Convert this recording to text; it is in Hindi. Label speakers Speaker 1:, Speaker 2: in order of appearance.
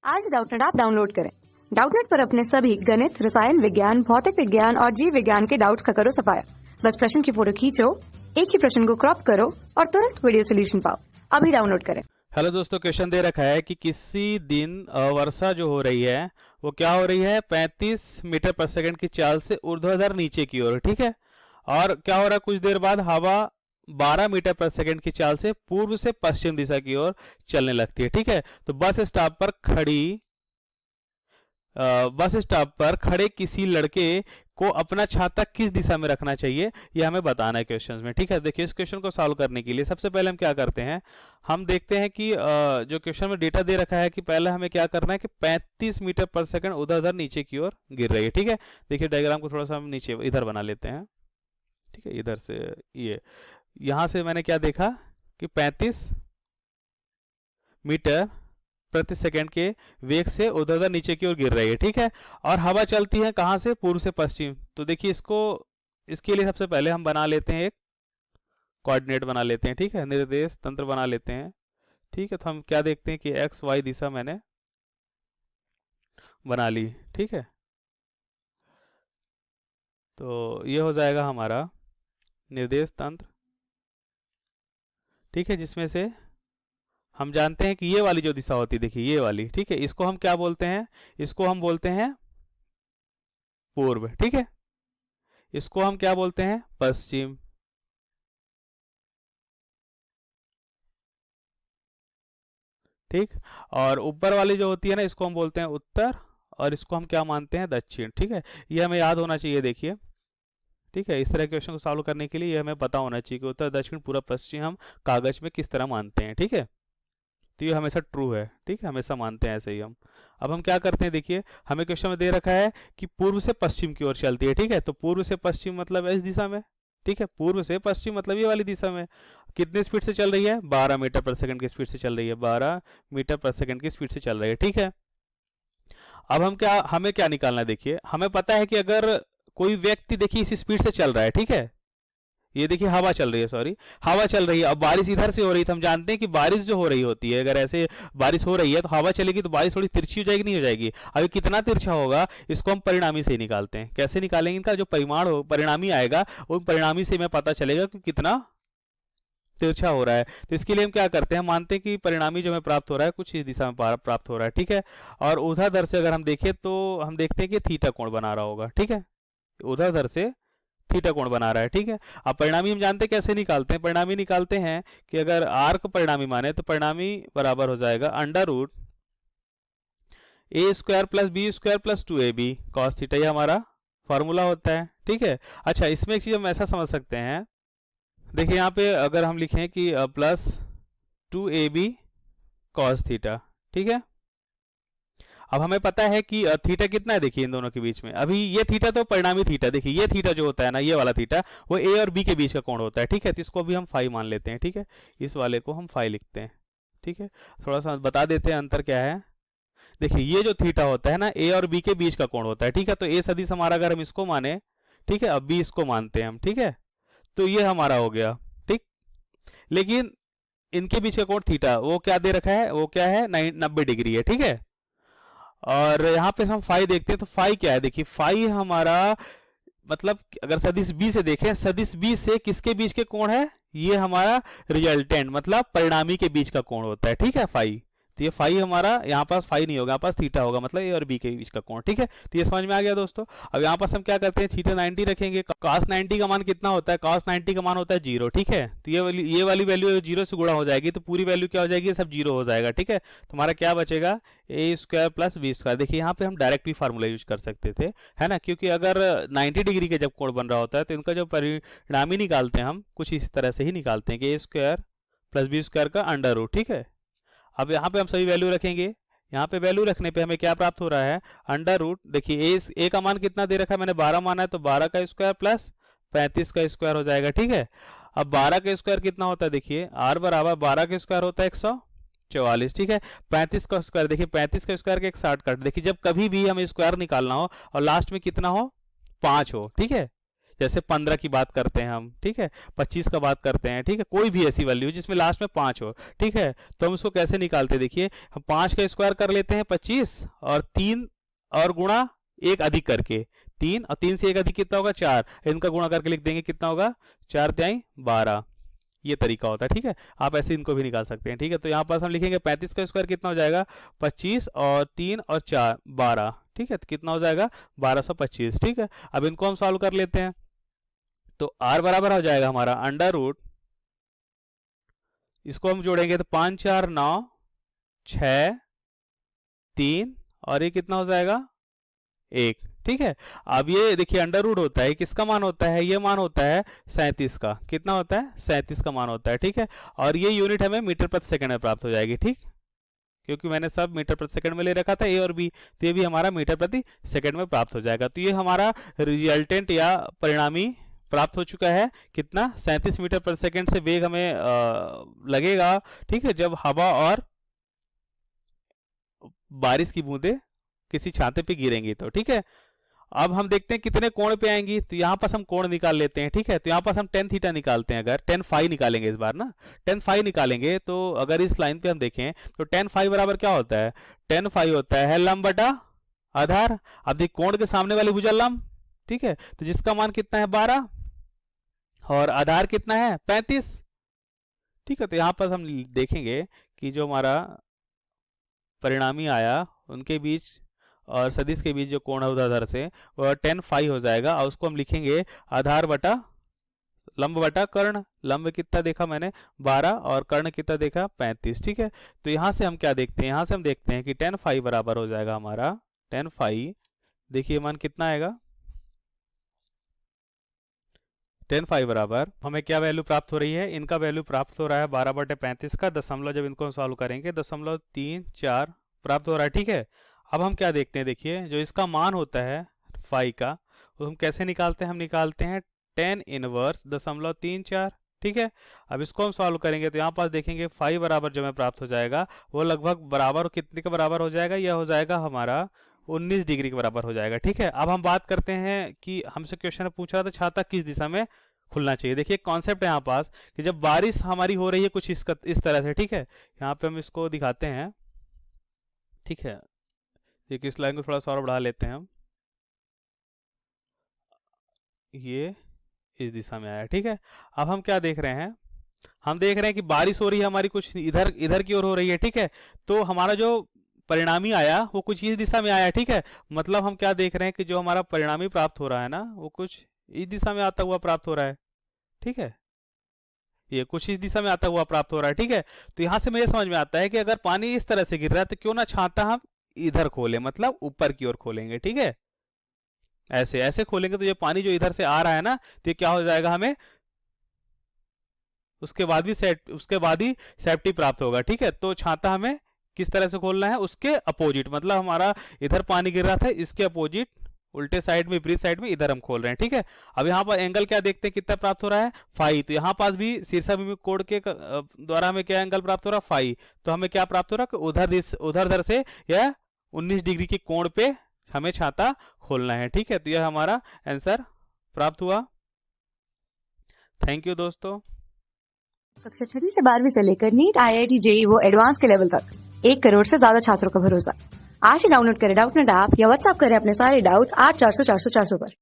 Speaker 1: आज डाउटनेट ऐप डाउनलोड करें। डाउटनेट पर अपने सभी गणित, रसायन विज्ञान, भौतिक विज्ञान और जीव विज्ञान के डाउट्स का करो सफाया। बस प्रश्न की फोटो खींचो, एक ही प्रश्न को क्रॉप करो और तुरंत वीडियो सोल्यूशन पाओ। अभी डाउनलोड करें।
Speaker 2: हेलो दोस्तों, क्वेश्चन दे रखा है कि किसी दिन वर्षा जो हो रही है वो क्या हो रही है, 35 मीटर पर सेकंड की चाल से ऊर्ध्वाधर नीचे की ओर, ठीक है। और क्या हो रहा है, कुछ देर बाद हवा 12 मीटर पर सेकंड की चाल से पूर्व से पश्चिम दिशा की ओर चलने लगती है, ठीक है। तो बस स्टॉप पर खड़े किसी लड़के को अपना छाता किस दिशा में रखना चाहिए, यह हमें बताना है क्वेश्चंस में, ठीक है। देखिए, इस क्वेश्चन को सॉल्व करने के लिए सबसे पहले हम क्या करते हैं, हम देखते हैं कि जो क्वेश्चन में डेटा दे रखा है कि पहले हमें क्या करना है कि 35 मीटर पर सेकंड उधर नीचे की ओर गिर रही है, ठीक है। देखिए, डायग्राम को थोड़ा सा हम नीचे इधर बना लेते हैं, ठीक है। इधर से यहां से मैंने क्या देखा कि 35 मीटर प्रति सेकंड के वेग से उधर नीचे की ओर गिर रही है, ठीक है। और हवा चलती है कहां से, पूर्व से पश्चिम। तो देखिए, इसके लिए सबसे पहले हम बना लेते हैं, एक कोऑर्डिनेट बना लेते हैं, ठीक है, निर्देश तंत्र बना लेते हैं, ठीक है। तो हम क्या देखते हैं कि एक्स वाई दिशा मैंने बना ली, ठीक है। तो ये हो जाएगा हमारा निर्देश तंत्र, ठीक है, जिसमें से हम जानते हैं कि ये वाली जो दिशा होती है, देखिए ये वाली, ठीक है, इसको हम क्या बोलते हैं, इसको हम बोलते हैं पूर्व, ठीक है। इसको हम क्या बोलते हैं, पश्चिम, ठीक। और ऊपर वाली जो होती है ना, इसको हम बोलते हैं उत्तर, और इसको हम क्या मानते हैं, दक्षिण, ठीक है। ये हमें याद होना चाहिए, देखिए, ठीक है। इस तरह के क्वेश्चन को सॉल्व करने के लिए ये हमें पता होना चाहिए कि उत्तर, दक्षिण, पूर्व, पश्चिम हम कागज में किस तरह मानते हैं, ठीक है। तो ये हमेशा ट्रू है, ठीक है, हमेशा मानते हैं ऐसे ही हम। अब हम क्या करते हैं, देखिए, हमें क्वेश्चन में दे रखा है कि पूर्व से पश्चिम की ओर चलती है, ठीक है। तो पूर्व से पश्चिम मतलब इस दिशा में, ठीक है। पूर्व से पश्चिम मतलब ये वाली दिशा में। कितनी स्पीड से चल रही है, 12 मीटर पर सेकंड की स्पीड से चल रही है, 12 मीटर पर सेकंड की स्पीड से चल रही है, ठीक है। अब हमें क्या निकालना है, देखिए, हमें पता है कि अगर कोई व्यक्ति, देखिए, इस स्पीड से चल रहा है, ठीक है, ये देखिए हवा चल रही है, सॉरी, हवा चल रही है। अब बारिश इधर से हो रही है, तो हम जानते हैं कि बारिश जो हो रही होती है, अगर ऐसे बारिश हो रही है तो हवा चलेगी तो बारिश थोड़ी तिरछी हो जाएगी, नहीं हो जाएगी। अभी कितना तिरछा होगा, इसको हम परिणामी से ही निकालते हैं। कैसे निकालेंगे, इनका जो परिमाण हो, परिणामी आएगा, वो परिणामी से हमें पता चलेगा कि कितना तिरछा हो रहा है। तो इसके लिए हम क्या करते हैं, मानते हैं कि परिणामी जो हमें प्राप्त हो रहा है कुछ इस दिशा में प्राप्त हो रहा है, ठीक है। और ऊर्ध्वाधर से अगर हम देखें तो हम देखते हैं कि थीटा कोण बना रहा होगा, ठीक है, ऊर्ध्वाधर से थीटा कोण बना रहा है, ठीक है। अब परिणामी हम जानते हैं कैसे निकालते हैं, परिणामी निकालते हैं कि अगर आर को परिणामी माने तो परिणामी बराबर हो जाएगा under root A square plus B square plus 2ab cos theta, ये हमारा फॉर्मूला होता है, ठीक है। अच्छा, इसमें एक चीज हम ऐसा समझ सकते हैं, देखिए यहाँ पे अगर हम लिखें कि प्लस 2ab कॉस थीटा, ठीक है। अब हमें पता है कि थीटा कितना है, देखिए इन दोनों के बीच में, अभी ये थीटा तो परिणामी थीटा, देखिए ये थीटा जो होता है ना, ये वाला थीटा, वो ए और बी के बीच का कोण होता है, ठीक है। तो इसको भी हम फाई मान लेते हैं, ठीक है, इस वाले को हम फाई लिखते हैं, ठीक है। थोड़ा सा बता देते हैं अंतर क्या है। देखिए, ये जो थीटा होता है ना, ए और बी के बीच का कोण होता है, ठीक है। तो ए सदिश हमारा अगर हम इसको माने, ठीक है, अब बी इसको मानते हैं हम, ठीक है, तो ये हमारा हो गया, ठीक। लेकिन इनके बीच का कोण थीटा वो क्या दे रखा है, वो क्या है, 90 डिग्री है, ठीक है। और यहाँ पे हम फाई देखते हैं तो फाई क्या है, देखिए फाई हमारा मतलब अगर सदिश बी से देखें, सदिश बी से किसके बीच के कोण है, ये हमारा रिजल्टेंट मतलब परिणामी के बीच का कोण होता है, ठीक है, फाई। तो ये फाई हमारा, यहाँ पास फाई नहीं होगा, यहाँ पास थीटा होगा, मतलब ए और बी के बीच का कोण, ठीक है। तो ये समझ में आ गया दोस्तों। अब यहाँ पास हम क्या करते हैं, थीटा 90 रखेंगे, cos 90 का मान कितना होता है, cos 90 का मान होता है 0, ठीक है। तो ये वाली वैल्यू 0 से गुणा हो जाएगी तो पूरी वैल्यू क्या हो जाएगी, सब 0 हो जाएगा, ठीक है। तुम्हारा क्या बचेगा, ए स्क्वायर प्लस बी स्क्वायर। देखिए यहाँ पे हम डायरेक्ट भी फार्मूला यूज कर सकते थे, है ना, क्योंकि अगर 90 डिग्री के जब कोण बन रहा होता है तो इनका जो परिणामी निकालते हैं हम कुछ इस तरह से ही निकालते हैं कि ए स्क्वायर प्लस बी स्क्वायर का अंडर रूट, ठीक है। अब यहाँ पे हम सभी वैल्यू रखेंगे, यहाँ पे वैल्यू रखने पे हमें क्या प्राप्त हो रहा है, अंडर रूट, देखिए ए का मान कितना दे रखा है, मैंने 12 माना है, तो 12 का स्क्वायर प्लस 35 का स्क्वायर हो जाएगा, ठीक है। अब 12 का स्क्वायर कितना होता है, देखिए आर बराबर 12 का स्क्वायर होता है 144, ठीक है। 35 का स्क्वायर, देखिए 35 का स्क्वायर के एक शॉर्टकट, देखिए जब कभी भी हमें स्क्वायर निकालना हो और लास्ट में कितना हो, 5 हो, ठीक है, जैसे 15 की बात करते हैं हम, ठीक है, 25 का बात करते हैं, ठीक है, कोई भी ऐसी वैल्यू जिसमें लास्ट में 5 हो, ठीक है, तो हम इसको कैसे निकालते हैं, देखिए हम 5 का स्क्वायर कर लेते हैं 25 और 3 और गुणा 1 अधिक करके 3 और 3 से 1 अधिक कितना होगा 4, इनका गुणा करके लिख देंगे कितना होगा 4 तिहाई 12। ये तरीका होता है, ठीक है, आप ऐसे इनको भी निकाल सकते हैं, ठीक है। तो यहाँ पास हम लिखेंगे 35 का स्क्वायर कितना हो जाएगा 25 और 3 और 4 12, ठीक है, तो कितना हो जाएगा 1225, ठीक है। अब इनको हम सॉल्व कर लेते हैं, तो r बराबर हो जाएगा हमारा अंडर रूट, इसको हम जोड़ेंगे तो 5 4 9 6 3 और ये कितना हो जाएगा 1, ठीक है। अब ये देखिए अंडर रूट होता है, किसका मान होता है, ये मान होता है 37 का, कितना होता है 37 का मान होता है, ठीक है। और ये यूनिट हमें मीटर प्रति सेकंड में प्राप्त हो जाएगी, ठीक, क्योंकि मैंने सब मीटर प्रति सेकंड में ले रखा था ए और बी, तो ये भी हमारा मीटर प्रति सेकंड में प्राप्त हो जाएगा। तो ये हमारा रिजल्टेंट या परिणामी प्राप्त हो चुका है, कितना 37 मीटर प्रति सेकंड से वेग हमें लगेगा, ठीक है, जब हवा और बारिश की बूंदें किसी छाते पे गिरेंगी तो, ठीक है। अब हम देखते हैं कितने कोण पे आएंगी, तो यहाँ पास हम कोण निकाल लेते हैं, ठीक है। तो यहाँ पास हम tan थीटा निकालते हैं, अगर tan फाई निकालेंगे इस बार ना, tan फाई निकालेंगे, तो अगर इस लाइन पे हम देखें तो tan फाई बराबर क्या होता है, tan फाई होता है लंब बटा आधार। अब देखिए कोण के सामने वाली भुजा लंब, ठीक है, तो जिसका मान कितना है 12 और आधार कितना है 35, ठीक है। तो यहाँ पर हम देखेंगे कि जो हमारा परिणामी आया उनके बीच और सदिश के बीच जो कोण है ऊर्ध्वाधर से वह tan फाई हो जाएगा, और उसको हम लिखेंगे आधार बटा लंब बटा कर्ण। लंब कितना देखा मैंने 12 और कर्ण कितना देखा 35, ठीक है। तो यहाँ से हम क्या देखते हैं, यहाँ से हम देखते हैं कि tan फाई बराबर हो जाएगा हमारा tan फाई, देखिए मान कितना आएगा, tan फाई बराबर हमें क्या वैल्यू प्राप्त हो रही है, इनका वैल्यू प्राप्त हो रहा है 12/35 का दशमलव, जब इनको हम सॉल्व करेंगे 0.34 प्राप्त हो रहा है, ठीक है। अब हम क्या देखते हैं, देखिए जो इसका मान होता है फाई का वो हम कैसे निकालते हैं, हम निकालते हैं tan इनवर्स 0.34, ठीक है। अब इसको हम सॉल्व करेंगे तो यहाँ पास देखेंगे फाई बराबर जो हमें प्राप्त हो जाएगा वो लगभग बराबर कितने के बराबर हो जाएगा, यह हो जाएगा हमारा 19 डिग्री के बराबर हो जाएगा, ठीक है। अब हम बात करते हैं कि हमसे क्वेश्चन में पूछ रहा था छाता किस दिशा में खुलना चाहिए। देखिए कॉन्सेप्ट है यहाँ पास कि जब बारिश हमारी हो रही है कुछ इस तरह से, ठीक है, यहाँ पे हम इसको दिखाते हैं, ठीक है, देखिए इस लाइन को थोड़ा सा और बढ़ा लेते हैं हम, ये इस दिशा में आया, ठीक है। अब हम क्या देख रहे हैं, हम देख रहे हैं कि बारिश हो रही है हमारी कुछ इधर की ओर हो रही है, ठीक है। तो हमारा जो परिणामी आया वो कुछ इस दिशा में आया, ठीक है। मतलब हम क्या देख रहे हैं कि जो हमारा परिणामी प्राप्त हो रहा है ना वो कुछ इस दिशा में आता हुआ प्राप्त हो रहा है, ठीक है, ये कुछ इस दिशा में आता हुआ प्राप्त हो रहा है, ठीक है। तो यहाँ से मुझे समझ में आता है कि अगर पानी इस तरह से गिर रहा है तो क्यों ना छाता हम इधर खोलें, मतलब ऊपर की ओर खोलेंगे, ठीक है, ऐसे ऐसे खोलेंगे तो ये पानी जो इधर से आ रहा है ना तो ये क्या हो जाएगा हमें उसके बाद ही सेफ्टी प्राप्त होगा, ठीक है। तो छाता हमें किस तरह से खोलना है, उसके अपोजिट, मतलब हमारा इधर पानी गिर रहा था इसके अपोजिट उल्टे साइड में विपरीत साइड में इधर हम खोल रहे हैं, ठीक है। अब यहाँ पर एंगल क्या देखते हैं कितना प्राप्त हो रहा है फाई, तो यहाँ पास भी शीर्षाभिमुख कोण के द्वारा हमें क्या एंगल प्राप्त हो रहा है फाई, तो हमें क्या प्राप्त हो रहा है कि उधर से यह 19 डिग्री के कोण पे हमें छाता खोलना है, ठीक है। तो यह हमारा आंसर प्राप्त हुआ। थैंक यू दोस्तों।
Speaker 1: कक्षा 6 से 12वीं से लेकर नीट, IIT, JEE वो एडवांस के लेवल तक 1 करोड़ से ज्यादा छात्रों का भरोसा। आज ही डाउनलोड करें डाउटनेट ऐप या व्हाट्सएप करें अपने सारे डाउट्स 8400 400 400 पर।